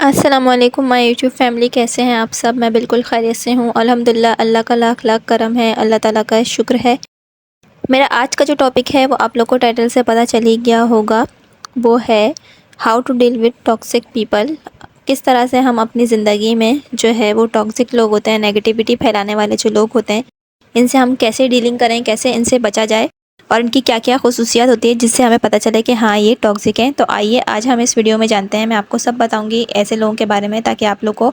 अस्सलाम वालेकुम my YouTube family, कैसे हैं आप सब। मैं बिल्कुल खैरियत से हूँ अल्हम्दुलिल्लाह। अल्लाह का लाख लाख करम है, अल्लाह ताला का शुक्र है। मेरा आज का जो टॉपिक है वो आप लोग को टाइटल से पता चल ही गया होगा। वो है how to deal with toxic people. किस तरह से हम अपनी ज़िंदगी में जो है वो टॉक्सिक लोग होते हैं, नेगेटिविटी फैलाने वाले जो लोग होते हैं, इनसे हम कैसे डीलिंग करें, कैसे इनसे बचा जाए और इनकी क्या क्या खुसूसियात होती है जिससे हमें पता चले कि हाँ ये टॉक्सिक हैं। तो आइए आज हम इस वीडियो में जानते हैं। मैं आपको सब बताऊंगी ऐसे लोगों के बारे में, ताकि आप लोग को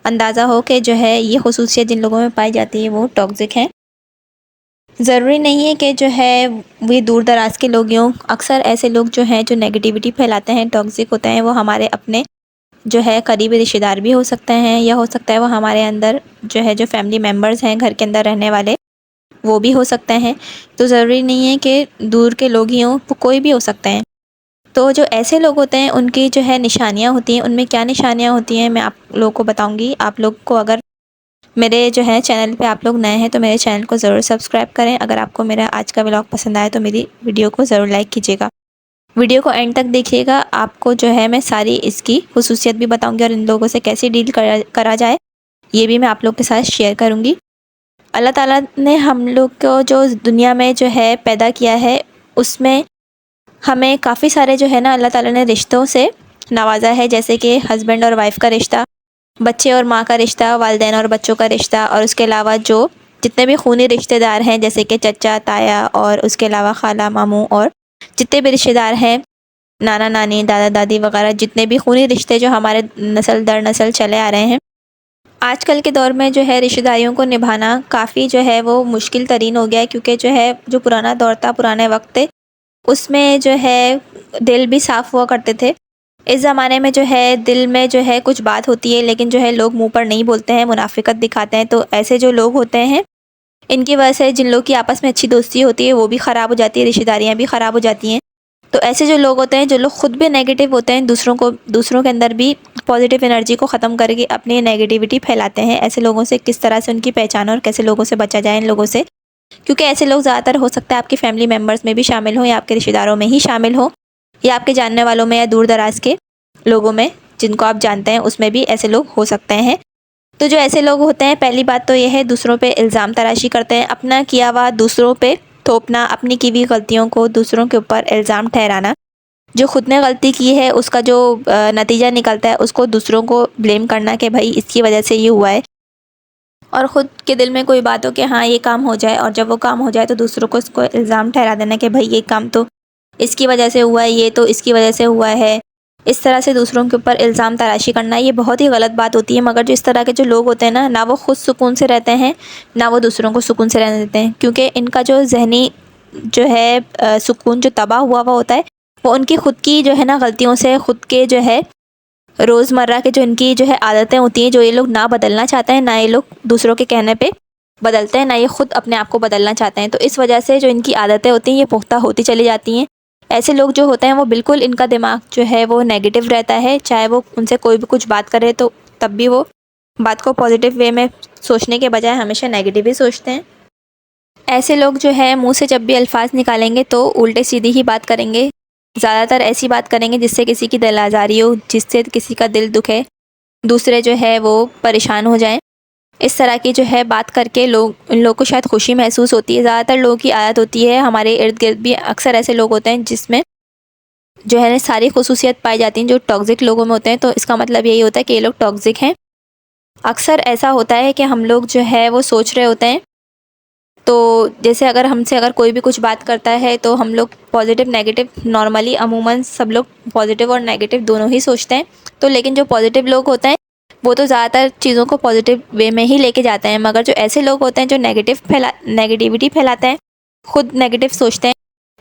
अंदाज़ा हो कि जो है ये खुसूसियत जिन लोगों में पाई जाती है वो टॉक्सिक हैं। ज़रूरी नहीं है कि जो है वे दूर दराज के लोग हों। अक्सर ऐसे लोग जो हैं जो नेगेटिविटी फैलाते हैं, टॉक्सिक होते हैं, वो हमारे अपने जो है करीबी रिश्तेदार भी हो सकते हैं, या हो सकता है वो हमारे अंदर जो है जो फैमिली मेम्बर्स हैं, घर के अंदर रहने वाले, वो भी हो सकते हैं। तो ज़रूरी नहीं है कि दूर के लोग ही हों, वो कोई भी हो सकते हैं। तो जो ऐसे लोग होते हैं उनकी जो है निशानियाँ होती हैं। उनमें क्या निशानियाँ होती हैं मैं आप लोगों को बताऊंगी। आप लोग को अगर मेरे जो है चैनल पे आप लोग नए हैं तो मेरे चैनल को ज़रूर सब्सक्राइब करें। अगर आपको मेरा आज का व्लॉग पसंद आए तो मेरी वीडियो को ज़रूर लाइक कीजिएगा। वीडियो को एंड तक देखिएगा। आपको जो है मैं सारी इसकी खुसूसियत भी बताऊंगी और इन लोगों से कैसे डील करा जाए ये भी मैं आप लोग के साथ शेयर करूँगी। अल्लाह ताला ने हम लोग को जो दुनिया में जो है पैदा किया है, उसमें हमें काफ़ी सारे जो है ना अल्लाह ताला ने रिश्तों से नवाजा है, जैसे कि हस्बैंड और वाइफ का रिश्ता, बच्चे और माँ का रिश्ता, वालिदैन और बच्चों का रिश्ता, और उसके अलावा जो जितने भी खूनी रिश्तेदार हैं जैसे कि चचा ताया, और उसके अलावा खाला मामू, और जितने भी रिश्तेदार हैं, नाना नानी दादा दादी वगैरह, जितने भी खूनी रिश्ते जो हमारे नस्ल दर नस्ल चले आ रहे हैं। आजकल के दौर में जो है रिश्तेदारियों को निभाना काफ़ी जो है वो मुश्किल तरीन हो गया है, क्योंकि जो है जो पुराना दौर था, पुराने वक्त थे, उसमें जो है दिल भी साफ़ हुआ करते थे। इस ज़माने में जो है दिल में जो है कुछ बात होती है, लेकिन जो है लोग मुंह पर नहीं बोलते हैं, मुनाफिकत दिखाते हैं। तो ऐसे जो लोग होते हैं, इनकी वजह से जिन लोग की आपस में अच्छी दोस्ती होती है वो भी ख़राब हो जाती है, रिश्तेदारियाँ भी ख़राब हो जाती हैं। तो ऐसे जो लोग होते हैं, जो लोग खुद भी नेगेटिव होते हैं, दूसरों के अंदर भी पॉजिटिव एनर्जी को ख़त्म करके अपनी नेगेटिविटी फैलाते हैं। ऐसे लोगों से किस तरह से उनकी पहचान और कैसे लोगों से बचा जाए इन लोगों से, क्योंकि ऐसे लोग ज़्यादातर हो सकता है आपके फैमिली मेम्बर्स में भी शामिल हों, या आपके रिश्तेदारों में ही शामिल हो, या आपके जानने वालों में, या दूर दराज के लोगों में जिनको आप जानते हैं उसमें भी ऐसे लोग हो सकते हैं। तो जो ऐसे लोग होते हैं, पहली बात तो यह है, दूसरों पे इल्ज़ाम तराशी करते हैं, अपना किया हुआ दूसरों पे थोपना, अपनी की हुई गलतियों को दूसरों के ऊपर इल्ज़ाम ठहराना। जो खुद ने गलती की है उसका जो नतीजा निकलता है उसको दूसरों को ब्लेम करना कि भाई इसकी वजह से ये हुआ है, और ख़ुद के दिल में कोई बात हो कि हाँ ये काम हो जाए, और जब वो काम हो जाए तो दूसरों को इसको इल्ज़ाम ठहरा देना कि भाई ये काम तो इसकी वजह से हुआ है, ये तो इसकी वजह से हुआ है। इस तरह से दूसरों के ऊपर इल्ज़ाम तराशी करना ये बहुत ही गलत बात होती है। मगर जो इस तरह के जो लोग होते हैं ना वो खुद सुकून से रहते हैं, ना वो दूसरों को सुकून से रहने देते हैं, क्योंकि इनका जो जहनी जो है सुकून जो तबाह हुआ होता है, वो उनकी खुद की जो है ना गलतियों से, खुद के जो है रोज़मर्रा के जो इनकी जो है आदतें होती हैं, जो ये लोग ना बदलना चाहते हैं, ना ये लोग दूसरों के कहने पे बदलते हैं, ना ये खुद अपने आप को बदलना चाहते हैं। तो इस वजह से जो इनकी आदतें होती हैं ये पुख्ता होती चली जाती हैं। ऐसे लोग जो होते हैं वो बिल्कुल, इनका दिमाग जो है वो नेगेटिव रहता है, चाहे वो उनसे कोई भी कुछ बात करे तो तब भी वो बात को पॉजिटिव वे में सोचने के बजाय हमेशा नेगेटिव ही सोचते हैं। ऐसे लोग जो है मुँह से जब भी अल्फाज निकालेंगे तो उल्टे सीधी ही बात करेंगे, ज़्यादातर ऐसी बात करेंगे जिससे किसी की दिल आज़ारी हो, जिससे किसी का दिल दुखे, दूसरे जो है वो परेशान हो जाएं। इस तरह की जो है बात करके इन लोगों को शायद खुशी महसूस होती है। ज़्यादातर लोगों की आदत होती है, हमारे इर्द गिर्द भी अक्सर ऐसे लोग होते हैं जिसमें जो है सारी खुसूसियत पाई जाती हैं जो टॉक्सिक लोगों में होते हैं। तो इसका मतलब यही होता है कि ये लोग टॉक्सिक हैं। अक्सर ऐसा होता है कि हम लोग जो है वो सोच रहे होते हैं, तो जैसे अगर कोई भी कुछ बात करता है तो हम लोग पॉजिटिव नेगेटिव, नॉर्मली अमूमन सब लोग पॉजिटिव और नेगेटिव दोनों ही सोचते हैं। तो लेकिन जो पॉजिटिव लोग होते हैं वो तो ज़्यादातर चीज़ों को पॉजिटिव वे में ही लेके जाते हैं, मगर जो ऐसे लोग होते हैं जो नेगेटिविटी फैलाते हैं, खुद नेगेटिव सोचते हैं,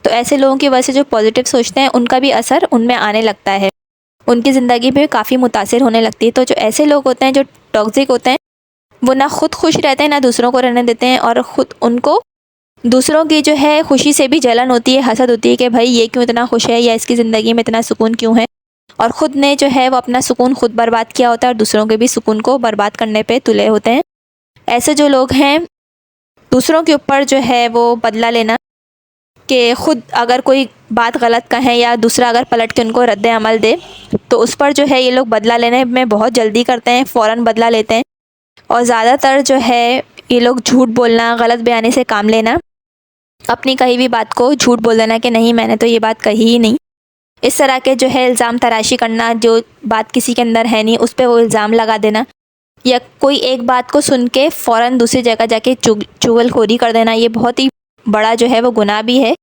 तो ऐसे लोगों की वजह से जो पॉजिटिव सोचते हैं उनका भी असर उनमें आने लगता है, उनकी ज़िंदगी भी काफ़ी मुतासिर होने लगती है। तो जो ऐसे लोग होते हैं जो टॉक्सिक होते हैं, वो ना खुद खुश रहते हैं ना दूसरों को रहने देते हैं, और ख़ुद उनको दूसरों की जो है खुशी से भी जलन होती है, हसद होती है कि भाई ये क्यों इतना खुश है, या इसकी ज़िंदगी में इतना सुकून क्यों है, और ख़ुद ने जो है वो अपना सुकून खुद बर्बाद किया होता है और दूसरों के भी सुकून को बर्बाद करने पे तुले होते हैं। ऐसे जो लोग हैं, दूसरों के ऊपर जो है वो बदला लेना कि ख़ुद अगर कोई बात गलत कहें या दूसरा अगर पलट के उनको रद्द अमल दे तो उस पर जो है ये लोग बदला लेने में बहुत जल्दी करते हैं, फ़ौरन बदला लेते हैं। और ज़्यादातर जो है ये लोग झूठ बोलना, गलत बयानी से काम लेना, अपनी कही हुई बात को झूठ बोल देना कि नहीं मैंने तो ये बात कही ही नहीं। इस तरह के जो है इल्ज़ाम तराशी करना, जो बात किसी के अंदर है नहीं उस पर वो इल्ज़ाम लगा देना, या कोई एक बात को सुन के फ़ौरन दूसरी जगह जाके चुगलखोरी कर देना, ये बहुत ही बड़ा जो है वो गुनाह भी है।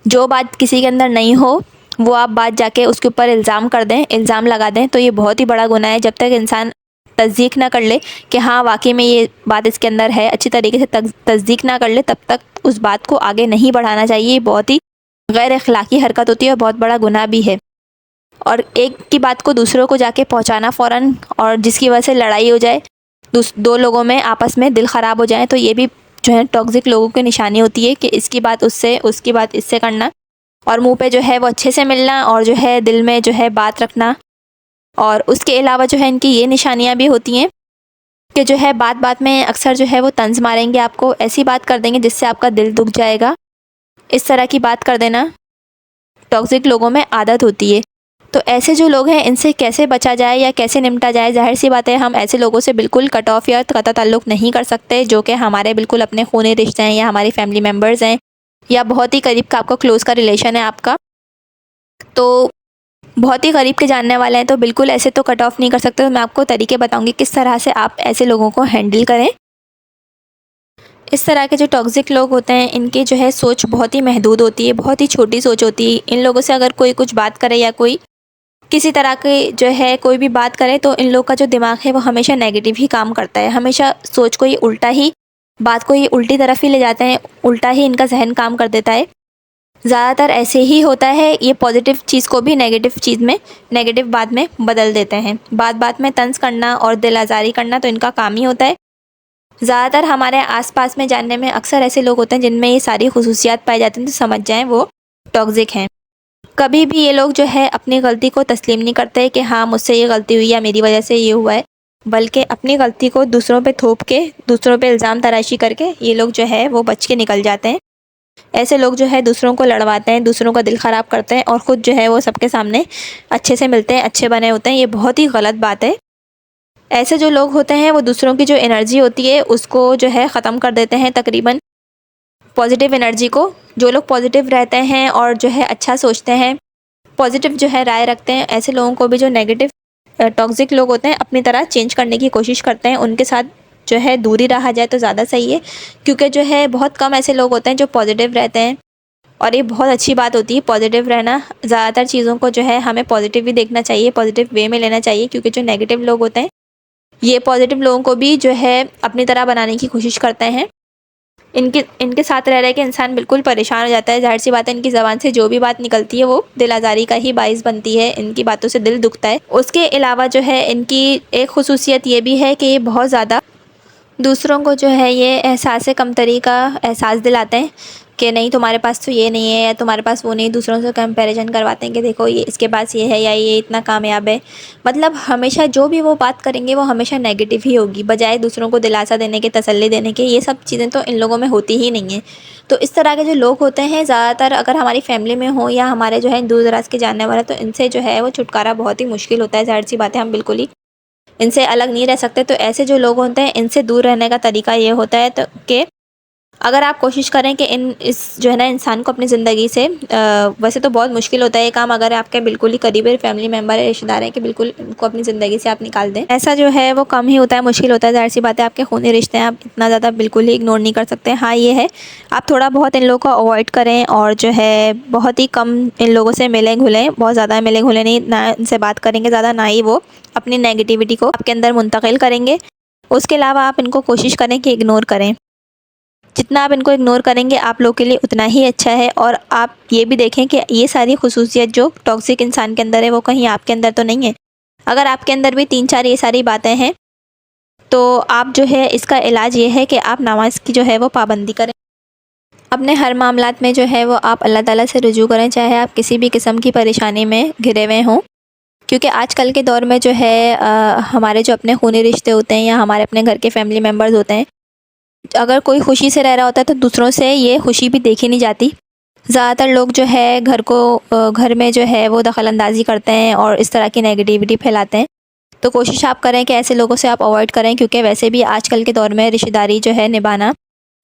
जो बात किसी के अंदर नहीं हो वो आप बात जाके उसके ऊपर इल्ज़ाम कर दें, इल्ज़ाम लगा दें, तो ये बहुत ही बड़ा गुनाह है। जब तक इंसान तस्दीक ना कर ले कि हाँ वाकई में ये बात इसके अंदर है, अच्छी तरीके से तस्दीक ना कर ले, तब तक उस बात को आगे नहीं बढ़ाना चाहिए। ये बहुत ही गैर अखलाकी हरकत होती है और बहुत बड़ा गुनाह भी है। और एक की बात को दूसरों को जाके पहुंचाना फ़ौरन, और जिसकी वजह से लड़ाई हो जाए, दो लोगों में आपस में दिल ख़राब हो जाए, तो ये भी जो है टॉक्सिक लोगों की निशानी होती है कि इसकी बात उससे, उसकी बात इससे करना, और मुंह पे जो है वो अच्छे से मिलना, और जो है दिल में जो है बात रखना। और उसके अलावा जो है इनकी ये निशानियाँ भी होती हैं कि जो है बात बात में अक्सर जो है वो तंज़ मारेंगे आपको, ऐसी बात कर देंगे जिससे आपका दिल दुख जाएगा। इस तरह की बात कर देना टॉक्सिक लोगों में आदत होती है। तो ऐसे जो लोग हैं इनसे कैसे बचा जाए या कैसे निपटा जाए? ज़ाहिर सी बात है हम ऐसे लोगों से बिल्कुल कट ऑफ या कतई ताल्लुक़ नहीं कर सकते, जो कि हमारे बिल्कुल अपने खूनी रिश्ते हैं या हमारी फैमिली मेम्बर्स हैं या बहुत ही करीब का आपका क्लोज़ का रिलेशन है आपका, तो बहुत ही करीब के जानने वाले हैं, तो बिल्कुल ऐसे तो कट ऑफ़ नहीं कर सकते। तो मैं आपको तरीके बताऊँगी किस तरह से आप ऐसे लोगों को हैंडल करें। इस तरह के जो टॉक्सिक लोग होते हैं इनकी जो है सोच बहुत ही महदूद होती है, बहुत ही छोटी सोच होती है। इन लोगों से अगर कोई कुछ बात करे या कोई किसी तरह की जो है कोई भी बात करे, तो इन लोगों का जो दिमाग है वो हमेशा नेगेटिव ही काम करता है। हमेशा सोच को ये उल्टा ही, बात को ये उल्टी तरफ ही ले जाते हैं, उल्टा ही इनका जहन काम कर देता है। ज़्यादातर ऐसे ही होता है, ये पॉजिटिव चीज़ को भी नेगेटिव चीज़ में, नेगेटिव बात में बदल देते हैं। बात बात में तंज़ करना और दिल आज़ारी करना तो इनका काम ही होता है। ज़्यादातर हमारे आसपास में जानने में अक्सर ऐसे लोग होते हैं जिनमें ये सारी खुसूसियात पाई जाती हैं, तो समझ जाएं वो टॉक्सिक हैं। कभी भी ये लोग जो है अपनी गलती को तस्लीम नहीं करते कि हाँ मुझसे ये गलती हुई या मेरी वजह से ये हुआ है, बल्कि अपनी गलती को दूसरों पे थोप के, दूसरों पे इल्ज़ाम तराशी करके ये लोग जो है वो बच के निकल जाते हैं। ऐसे लोग जो है दूसरों को लड़वाते हैं, दूसरों का दिल ख़राब करते हैं और ख़ुद जो है वो सबके सामने अच्छे से मिलते हैं, अच्छे बने होते हैं। ये बहुत ही गलत बात है। ऐसे जो लोग होते हैं वो दूसरों की जो एनर्जी होती है उसको जो है ख़त्म कर देते हैं, तकरीबन पॉजिटिव एनर्जी को। जो लोग पॉजिटिव रहते हैं और जो है अच्छा सोचते हैं, पॉजिटिव जो है राय रखते हैं, ऐसे लोगों को भी जो नेगेटिव टॉक्सिक लोग होते हैं अपनी तरह चेंज करने की कोशिश करते हैं। उनके साथ जो है दूरी रहा जाए तो ज़्यादा सही है, क्योंकि जो है बहुत कम ऐसे लोग होते हैं जो पॉजिटिव रहते हैं, और ये बहुत अच्छी बात होती है पॉजिटिव रहना। ज़्यादातर चीज़ों को जो है हमें पॉजिटिव ही देखना चाहिए, पॉजिटिव वे में लेना चाहिए, क्योंकि जो नेगेटिव लोग होते हैं ये पॉजिटिव लोगों को भी जो है अपनी तरह बनाने की कोशिश करते हैं। इनके साथ रह के इंसान बिल्कुल परेशान हो जाता है। ज़ाहिर सी बात है इनकी ज़बान से जो भी बात निकलती है वो दिल आज़ारी का ही बाइस बनती है, इनकी बातों से दिल दुखता है। उसके अलावा जो है इनकी एक खुसूसियत ये भी है कि ये बहुत ज़्यादा दूसरों को जो है ये एहसास कमतरी का एहसास दिलाते हैं कि नहीं तुम्हारे पास तो ये नहीं है या तुम्हारे पास वो नहीं। दूसरों से कंपैरिजन करवाते हैं कि देखो ये इसके पास ये है या ये इतना कामयाब है। मतलब हमेशा जो भी वो बात करेंगे वो हमेशा नेगेटिव ही होगी, बजाय दूसरों को दिलासा देने के, तसल्ली देने के। ये सब चीज़ें तो इन लोगों में होती ही नहीं है। तो इस तरह के जो लोग होते हैं ज़्यादातर अगर हमारी फैमिली में हो या हमारे जो है दूर दराज के जानने वाले, तो इनसे जो है वो छुटकारा बहुत ही मुश्किल होता है। ज़ाहिर सी बात है हम बिल्कुल ही इनसे अलग नहीं रह सकते। तो ऐसे जो लोग होते हैं इनसे दूर रहने का तरीका ये होता है तो कि अगर आप कोशिश करें कि इस जो है ना इंसान को अपनी ज़िंदगी से वैसे तो बहुत मुश्किल होता है ये काम, अगर आपके बिल्कुल ही करीबी फैमिली मेम्बर है, रिश्तेदार हैं, कि बिल्कुल उनको अपनी ज़िंदगी से आप निकाल दें, ऐसा जो है वो कम ही होता है, मुश्किल होता है। ज़ाहिर सी बात है आपके खूनी रिश्ते हैं, आप इतना ज़्यादा बिल्कुल ही इग्नोर नहीं कर सकते। हाँ ये है आप थोड़ा बहुत इन लोगों को अवॉइड करें और जो है बहुत ही कम इन लोगों से मिलें घुलें, बहुत ज़्यादा मिलें घुलें नहीं, ना इनसे बात करेंगे ज़्यादा, ना ही वो अपनी नेगेटिविटी को आपके अंदर मुंतकिल करेंगे। उसके अलावा आप इनको कोशिश करें कि इग्नोर करें। जितना आप इनको इग्नोर करेंगे आप लोग के लिए उतना ही अच्छा है। और आप ये भी देखें कि ये सारी खुसूसियत जो टॉक्सिक इंसान के अंदर है वो कहीं आपके अंदर तो नहीं है। अगर आपके अंदर भी 3-4 ये सारी बातें हैं तो आप जो है इसका इलाज ये है कि आप नमाज की जो है वो पाबंदी करें। अपने हर मामलात में जो है वो आप अल्लाह ताला से रुजू करें, चाहे आप किसी भी किस्म की परेशानी में घिरे हुए हों। क्योंकि आजकल के दौर में जो है हमारे जो अपने खूनी रिश्ते होते हैं या हमारे अपने घर के फैमिली मेम्बर्स होते हैं, अगर कोई खुशी से रह रहा होता है तो दूसरों से ये खुशी भी देखी नहीं जाती। ज़्यादातर लोग जो है घर में जो है वो दखल-अंदाज़ी करते हैं और इस तरह की नेगेटिविटी फैलाते हैं। तो कोशिश आप करें कि ऐसे लोगों से आप अवॉइड करें, क्योंकि वैसे भी आजकल के दौर में रिश्तेदारी जो है निभाना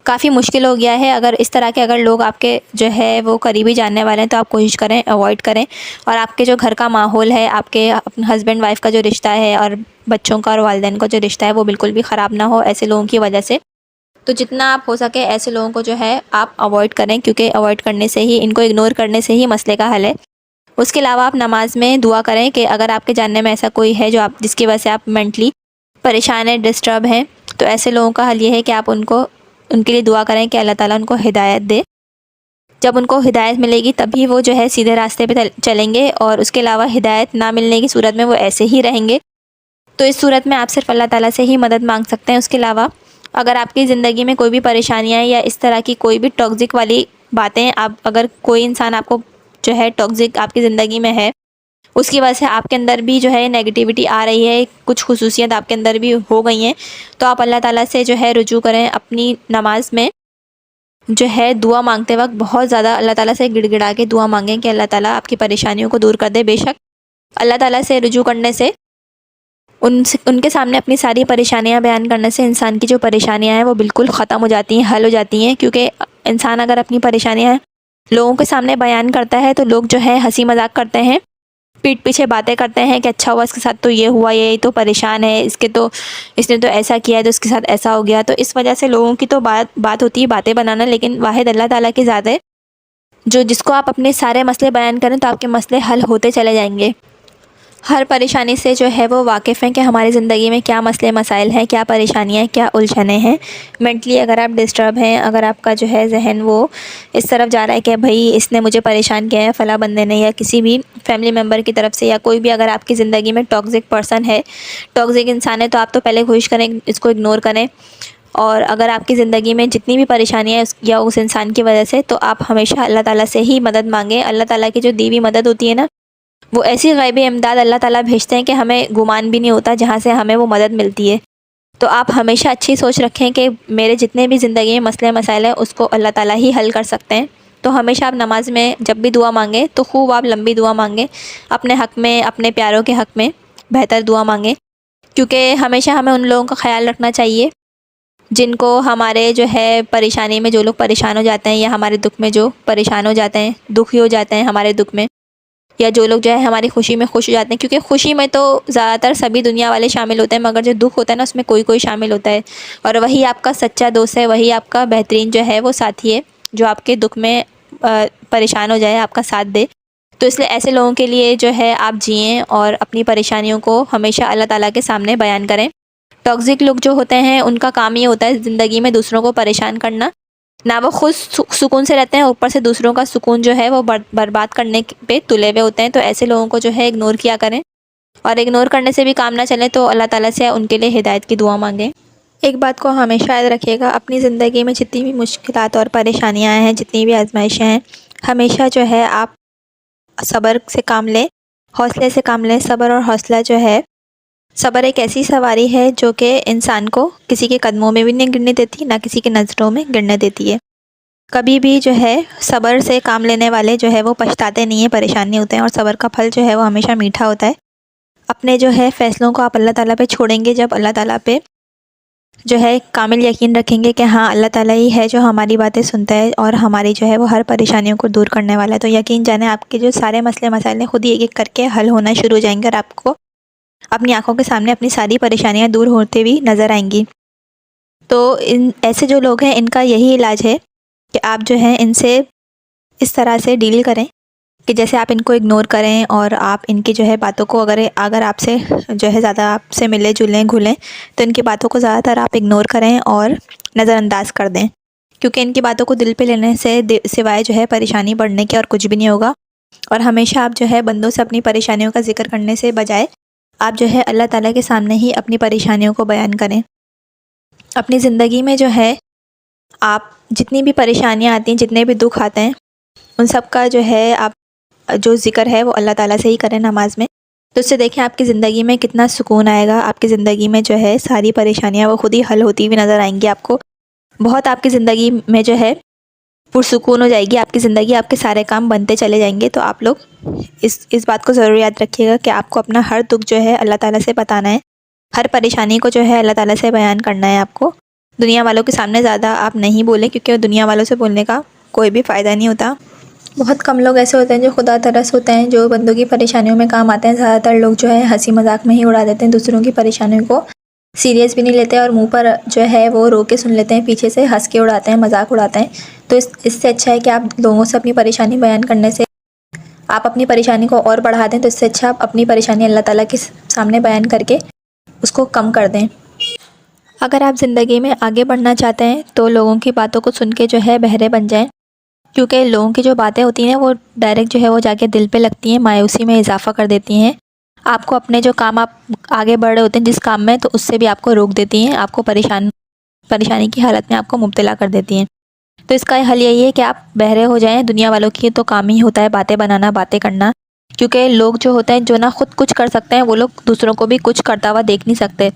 काफ़ी मुश्किल हो गया है। अगर इस तरह के अगर लोग आपके जो है वो करीबी जानने वाले हैं तो आप कोशिश करें अवॉइड करें। और आपके जो घर का माहौल है, आपके अपने हस्बैंड वाइफ़ का जो रिश्ता है और बच्चों का और वालिदैन का जो रिश्ता है वो बिल्कुल भी ख़राब ना हो ऐसे लोगों की वजह से। तो जितना आप हो सके ऐसे लोगों को जो है आप अवॉइड करें, क्योंकि अवॉइड करने से ही, इनको इग्नोर करने से ही मसले का हल है। उसके अलावा आप नमाज़ में दुआ करें कि अगर आपके जानने में ऐसा कोई है जो आप जिसकी वजह से आप मेंटली परेशान हैं, डिस्टर्ब हैं, तो ऐसे लोगों का हल ये है कि आप उनके लिए दुआ करें कि अल्लाह ताला उनको हिदायत दे। जब उनको हिदायत मिलेगी तभी वो जो है सीधे रास्ते पे चलेंगे, और उसके अलावा हिदायत ना मिलने की सूरत में वो ऐसे ही रहेंगे। तो इस सूरत में आप सिर्फ अल्लाह ताला से ही मदद मांग सकते हैं। उसके अलावा अगर आपकी ज़िंदगी में कोई भी परेशानियाँ हैं या इस तरह की कोई भी टॉक्सिक वाली बातें, आप अगर कोई इंसान आपको जो है टॉक्सिक आपकी ज़िंदगी में है, उसकी वजह से आपके अंदर भी जो है नेगेटिविटी आ रही है, कुछ खुसूसियत आपके अंदर भी हो गई हैं, तो आप अल्लाह ताला से जो है रुजू करें। अपनी नमाज में जो है दुआ मांगते वक्त बहुत ज़्यादा अल्लाह ताला से गिड़गिड़ा के दुआ मांगें कि अल्लाह ताला आपकी परेशानियों को दूर कर दे। बेशक अल्लाह ताला से रुजू करने से, उनके सामने अपनी सारी परेशानियां बयान करने से इंसान की जो परेशानियां हैं वो बिल्कुल ख़त्म हो जाती हैं, हल हो जाती हैं। क्योंकि इंसान अगर अपनी परेशानियां लोगों के सामने बयान करता है तो लोग जो है हंसी मजाक करते हैं, पीठ पीछे बातें करते हैं कि अच्छा हुआ इसके साथ तो ये हुआ, ये तो परेशान है, इसने तो ऐसा किया है तो इसके साथ ऐसा हो गया। तो इस वजह से लोगों की तो बात होती है बातें बनाना, लेकिन वाहिद अल्लाह ताला की ज़ात है जो जिसको आप अपने सारे मसले बयान करें तो आपके मसले हल होते चले जाएंगे। हर परेशानी से जो है वो वाकिफ़ हैं कि हमारी ज़िंदगी में क्या मसले मसाइल हैं, क्या परेशानियाँ हैं, क्या उलझनें हैं। मेंटली अगर आप डिस्टर्ब हैं, अगर आपका जो है ज़हन वो इस तरफ जा रहा है कि भई इसने मुझे परेशान किया है, फ़लाँ बंदे ने, या किसी भी फैमिली मेम्बर की तरफ से, या कोई भी अगर आपकी ज़िंदगी में टॉक्सिक पर्सन है, टॉक्सिक इंसान है, तो आप तो पहले कोशिश करें इसको इग्नोर करें। और अगर आपकी ज़िंदगी में जितनी भी परेशानियाँ या उस इंसान की वजह से, तो आप हमेशा अल्लाह ताला से ही मदद मांगें। अल्लाह ताला की जो दी हुई मदद होती है ना, वो ऐसी ग़ैबी इमदाद अल्लाह ताला भेजते हैं कि हमें गुमान भी नहीं होता जहाँ से हमें वो मदद मिलती है। तो आप हमेशा अच्छी सोच रखें कि मेरे जितने भी ज़िंदगी में मसले मसाइल हैं उसको अल्लाह ताला ही हल कर सकते हैं। तो हमेशा आप नमाज में जब भी दुआ मांगें तो खूब आप लंबी दुआ मांगें, अपने हक़ में, अपने प्यारों के हक़ में बेहतर दुआ मांगें। क्योंकि हमेशा हमें उन लोगों का ख़्याल रखना चाहिए जिनको हमारे जो है परेशानी में, जो लोग परेशान हो जाते हैं या हमारे दुःख में जो परेशान हो जाते हैं, दुखी हो जाते हैं हमारे दुःख में, या जो लोग जो है हमारी खुशी में खुश हो जाते हैं। क्योंकि खुशी में तो ज़्यादातर सभी दुनिया वाले शामिल होते हैं, मगर जो दुःख होता है ना उसमें कोई कोई शामिल होता है, और वही आपका सच्चा दोस्त है, वही आपका बेहतरीन जो है वो साथी है जो आपके दुःख में परेशान हो जाए, आपका साथ दे। तो इसलिए ऐसे लोगों के लिए जो है आप जिएँ और अपनी परेशानियों को हमेशा अल्लाह ताला के सामने बयान करें। टॉक्सिक लोग जो होते हैं उनका काम ये होता है ज़िंदगी में दूसरों को परेशान करना, ना वो खुद सुकून से रहते हैं, ऊपर से दूसरों का सुकून जो है वो बर्बाद करने पे तुले हुए होते हैं। तो ऐसे लोगों को जो है इग्नोर किया करें, और इग्नोर करने से भी काम ना चले तो अल्लाह ताला से उनके लिए हिदायत की दुआ मांगें। एक बात को हमेशा याद रखिएगा, अपनी ज़िंदगी में जितनी भी मुश्किलात और परेशानियाँ हैं, जितनी भी आजमाइशें हैं, हमेशा जो है आप सब्र से काम लें, हौसले से काम लें। सब्र और हौसला जो है, सब्र एक ऐसी सवारी है जो कि इंसान को किसी के कदमों में भी नहीं गिरने देती, ना किसी की नज़रों में गिरने देती है। कभी भी जो है सब्र से काम लेने वाले जो है वो पछताते नहीं हैं, परेशान नहीं होते हैं, और सब्र का फल जो है वो हमेशा मीठा होता है। अपने जो है फ़ैसलों को आप अल्लाह ताला पे छोड़ेंगे, जब अल्लाह ताला पे जो है कामिल यकीन रखेंगे कि हाँ अल्लाह ताला ही है जो हमारी बातें सुनता है और हमारी जो है वो हर परेशानियों को दूर करने वाला है, तो यकीन जाने आपके जो सारे मसले मसाइल खुद ही एक-एक करके हल होना शुरू हो जाएंगे, और आपको अपनी आँखों के सामने अपनी सारी परेशानियाँ दूर होते हुए नज़र आएंगी। तो इन ऐसे जो लोग हैं इनका यही इलाज है कि आप जो है इनसे इस तरह से डील करें कि जैसे आप इनको इग्नोर करें, और आप इनकी जो है बातों को अगर आपसे जो है ज़्यादा आपसे मिले जुलें घुलें तो इनकी बातों को ज़्यादातर आप इग्नोर करें और नज़रअंदाज कर दें। क्योंकि इनकी बातों को दिल पे लेने से सिवाय जो है परेशानी बढ़ने के और कुछ भी नहीं होगा। और हमेशा आप जो है बंदों से अपनी परेशानियों का ज़िक्र करने से बजाय आप जो है अल्लाह ताला के सामने ही अपनी परेशानियों को बयान करें। अपनी ज़िंदगी में जो है आप जितनी भी परेशानियाँ आती हैं, जितने भी दुःख आते हैं, उन सब का जो है आप जो ज़िक्र है वो अल्लाह ताला से ही करें नमाज में। तो उससे देखें आपकी ज़िंदगी में कितना सुकून आएगा, आपकी ज़िंदगी में जो है सारी परेशानियाँ वो खुद ही हल होती हुई नज़र आएंगी आपको। बहुत आपकी ज़िंदगी में जो है पुरसुकून हो जाएगी आपकी ज़िंदगी, आपके सारे काम बनते चले जाएंगे। तो आप लोग इस बात को ज़रूर याद रखिएगा कि आपको अपना हर दुख जो है अल्लाह ताला से बताना है, हर परेशानी को जो है अल्लाह ताला से बयान करना है आपको। दुनिया वालों के सामने ज़्यादा आप नहीं बोलें, क्योंकि दुनिया वालों से बोलने का कोई भी फ़ायदा नहीं होता। बहुत कम लोग ऐसे होते हैं जो खुदा तरस होते हैं, जो बंदों की परेशानियों में काम आते हैं। ज़्यादातर लोग जो है हंसी मजाक में ही उड़ा देते हैं, दूसरों की परेशानियों को सीरियस भी नहीं लेते और मुंह पर जो है वो रो के सुन लेते हैं, पीछे से हंस के उड़ाते हैं, मजाक उड़ाते हैं। तो इससे अच्छा है कि आप लोगों से अपनी परेशानी बयान करने से आप अपनी परेशानी को और बढ़ा दें। तो इससे अच्छा आप अपनी परेशानी अल्लाह ताला के सामने बयान करके उसको कम कर दें। अगर आप ज़िंदगी में आगे बढ़ना चाहते हैं तो लोगों की बातों को सुन के जो है बहरे बन जाएं, क्योंकि लोगों की जो बातें होती हैं वो डायरेक्ट जो है वो जाके दिल पे लगती हैं, मायूसी में इजाफा कर देती हैं। आपको अपने जो काम आप आगे बढ़ रहे होते हैं जिस काम में, तो उससे भी आपको रोक देती हैं, आपको परेशानी की हालत में आपको मुब्तला कर देती हैं। तो इसका हल यही है कि आप बहरे हो जाएं। दुनिया वालों की तो काम ही होता है बातें बनाना, बातें करना, क्योंकि लोग जो होते हैं जो ना खुद कुछ कर सकते हैं, वो लोग दूसरों को भी कुछ करता हुआ देख नहीं सकते।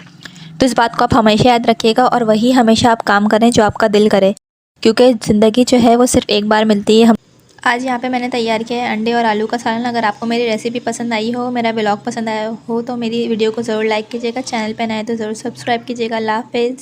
तो इस बात को आप हमेशा याद रखिएगा और वही हमेशा आप काम करें जो आपका दिल करे, क्योंकि ज़िंदगी जो है वो सिर्फ एक बार मिलती है। आज यहाँ पे मैंने तैयार किया है अंडे और आलू का सालन। अगर आपको मेरी रेसिपी पसंद आई हो, मेरा ब्लॉग पसंद आया हो, तो मेरी वीडियो को ज़रूर लाइक कीजिएगा। चैनल पे नए तो ज़रूर सब्सक्राइब कीजिएगा। अल्लाह हाफ़िज़।